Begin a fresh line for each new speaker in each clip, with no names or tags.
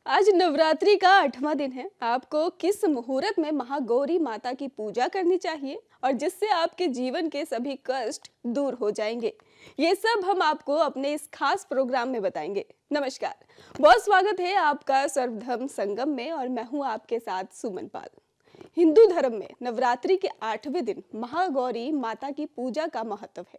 आज नवरात्रि का 8वां दिन है। आपको किस मुहूर्त में महागौरी माता की पूजा करनी चाहिए और जिससे आपके जीवन के सभी कष्ट दूर हो जाएंगे, ये सब हम आपको अपने इस खास प्रोग्राम में बताएंगे। नमस्कार, बहुत स्वागत है आपका सर्वधर्म संगम में और मैं हूँ आपके साथ सुमन पाल। हिंदू धर्म में नवरात्रि के 8वें दिन महागौरी माता की पूजा का महत्व है।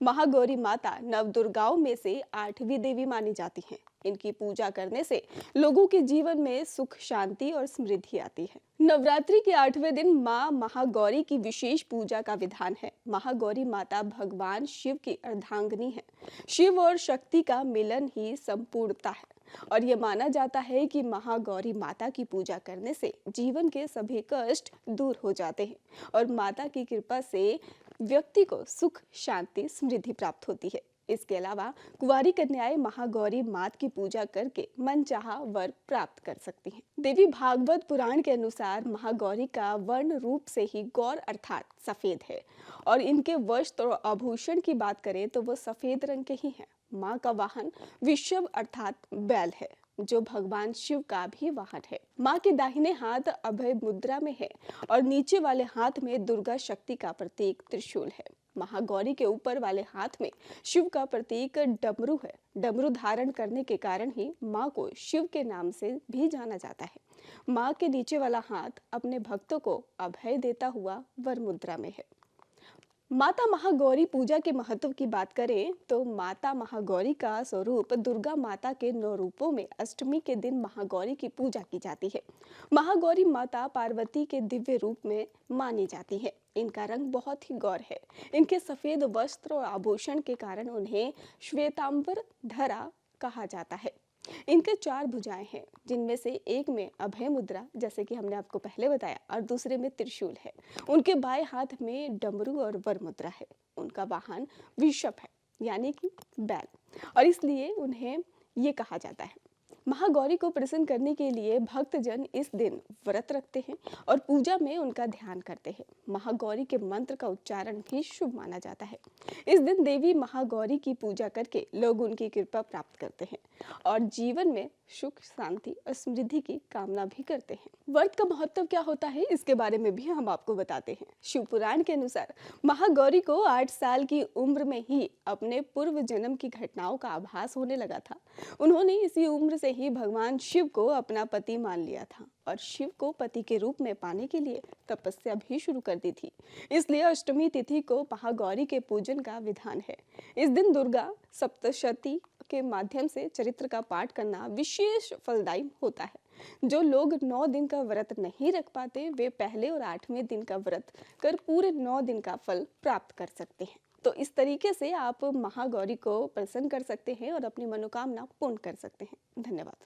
महागौरी माता नवदुर्गाओं में से 8वीं देवी मानी जाती हैं। इनकी पूजा करने से लोगों के जीवन में सुख, शांति और समृद्धि आती है। नवरात्रि के 8वें दिन माँ महागौरी की विशेष पूजा का विधान है। महागौरी माता भगवान शिव की अर्धांगिनी है। शिव और शक्ति का मिलन ही संपूर्णता है और ये माना जाता है कि महागौरी माता की पूजा करने से जीवन के सभी कष्ट दूर हो जाते हैं और माता की कृपा से व्यक्ति को सुख, शांति, समृद्धि प्राप्त होती है। इसके अलावा कुंवारी कन्याएं महागौरी मात की पूजा करके मनचाहा वर प्राप्त कर सकती हैं। देवी भागवत पुराण के अनुसार महागौरी का वर्ण रूप से ही गौर अर्थात सफेद है और इनके वस्त्र और आभूषण की बात करें तो वो सफेद रंग के ही हैं। माँ का वाहन विषव अर्थात बैल है, जो भगवान शिव का भी वाहन है। माँ के दाहिने हाथ अभय मुद्रा में है और नीचे वाले हाथ में दुर्गा शक्ति का प्रतीक त्रिशूल है। महागौरी के ऊपर वाले हाथ में शिव का प्रतीक डमरू है। डमरू धारण करने के कारण ही माँ को शिव के नाम से भी जाना जाता है। माँ के नीचे वाला हाथ अपने भक्तों को अभय देता हुआ वर मुद्रा में है। माता महागौरी पूजा के महत्व की बात करें तो माता महागौरी का स्वरूप दुर्गा माता के 9 रूपों में अष्टमी के दिन महागौरी की पूजा की जाती है। महागौरी माता पार्वती के दिव्य रूप में मानी जाती है। इनका रंग बहुत ही गौर है। इनके सफेद वस्त्र और आभूषण के कारण उन्हें श्वेतांबर धरा कहा जाता है। इनके 4 भुजाएं हैं, जिनमें से एक में अभय मुद्रा, जैसे कि हमने आपको पहले बताया, और दूसरे में त्रिशूल है। उनके बाएं हाथ में डमरू और वर मुद्रा है। उनका वाहन वृषभ है, यानी कि बैल, और इसलिए उन्हें ये कहा जाता है। महागौरी को प्रसन्न करने के लिए भक्तजन इस दिन व्रत रखते हैं और पूजा में उनका ध्यान करते हैं। महागौरी के मंत्र का उच्चारण भी शुभ माना जाता है। इस दिन देवी महागौरी की पूजा करके लोग उनकी कृपा प्राप्त करते हैं और जीवन में सुख, शांति और समृद्धि की कामना भी करते हैं। व्रत का महत्व क्या होता है, इसके बारे में भी हम आपको बताते हैं। शिव पुराण के अनुसार महागौरी को 8 साल की उम्र में ही अपने पूर्व जन्म की घटनाओं का आभास होने लगा था। उन्होंने इसी उम्र से ही भगवान शिव को अपना पति मान लिया था और शिव को पति के रूप में पाने के लिए तपस्या भी शुरू कर दी थी। इसलिए अष्टमी तिथि को महागौरी के पूजन का विधान है। इस दिन दुर्गा सप्तशती के माध्यम से चरित्र का पाठ करना विशेष फलदायी होता है। जो लोग 9 दिन का व्रत नहीं रख पाते, वे पहले और 8वें दिन का व्रत कर पूरे 9 दिन का फल प्राप्त कर सकते हैं। तो इस तरीके से आप महागौरी को प्रसन्न कर सकते हैं और अपनी मनोकामना पूर्ण कर सकते हैं। धन्यवाद।